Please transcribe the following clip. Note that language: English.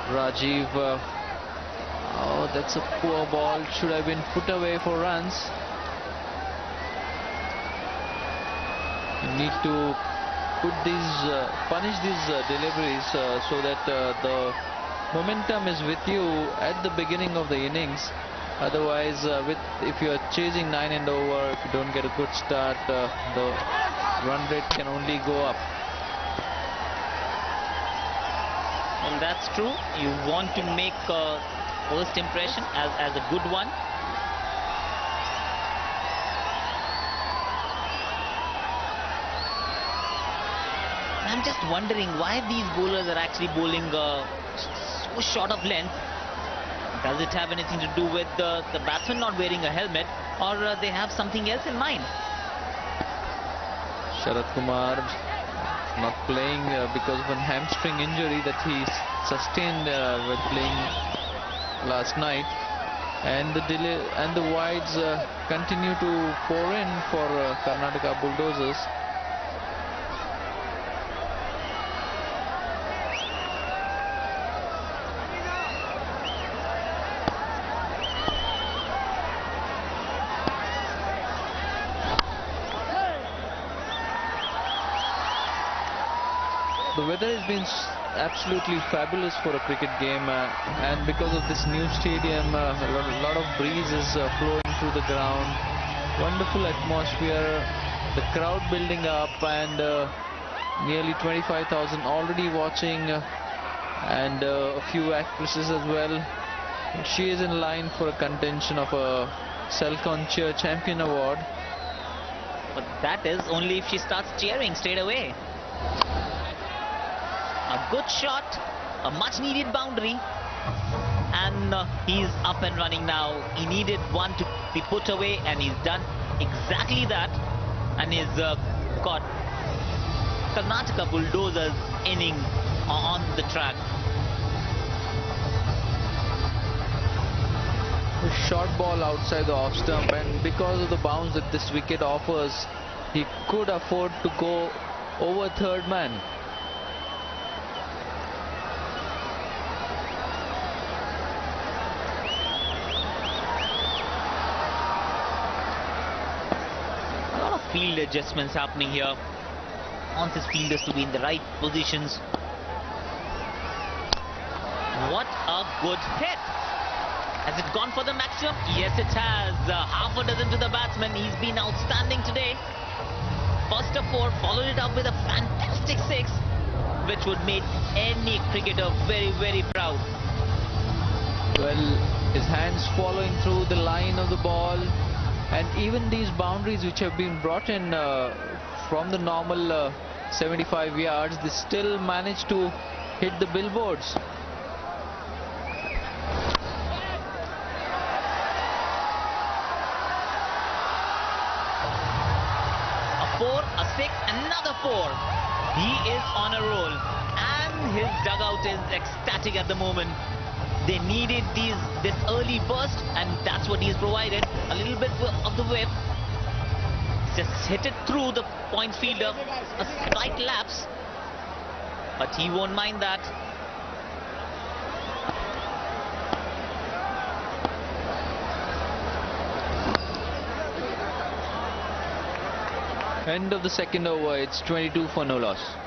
Rajiv. Oh, that's a poor ball. Should have been put away for runs. You need to punish these deliveries so that the momentum is with you at the beginning of the innings. Otherwise, if you are chasing 9 and over, if you don't get a good start, the run rate can only go up. Well, that's true. You want to make first impression as a good one. I'm just wondering why these bowlers are actually bowling so short of length. Does it have anything to do with the batsman not wearing a helmet, or they have something else in mind? Sharad Kumar not playing because of a hamstring injury that he sustained when playing last night, and the wides continue to pour in for Karnataka Bulldozers. The weather has been absolutely fabulous for a cricket game, and because of this new stadium, a lot of breeze is flowing through the ground. Wonderful atmosphere, the crowd building up, and nearly 25,000 already watching, and a few actresses as well. She is in line for a contention of a Selcon Cheer Champion Award. But that is only if she starts cheering straight away. A good shot, a much needed boundary, and he's up and running now. He needed one to be put away, and he's done exactly that, and he's got Karnataka Bulldozers inning on the track. A short ball outside the off stump, and because of the bounce that this wicket offers, he could afford to go over third man. Field adjustments happening here. Wants his fielders to be in the right positions. What a good hit! Has it gone for the maximum? Yes, it has. Half a dozen to the batsman. He's been outstanding today. First of 4, followed it up with a fantastic 6, which would make any cricketer very, very proud. Well, his hands following through the line of the ball. And even these boundaries which have been brought in from the normal 75 yards, they still managed to hit the billboards. A 4, a 6, another 4. He is on a roll, and his dugout is ecstatic at the moment. They needed this early burst, and that's what he's provided. A little bit of the whip. Just hit it through the point fielder. A slight lapse, but he won't mind that. End of the second over. It's 22 for no loss.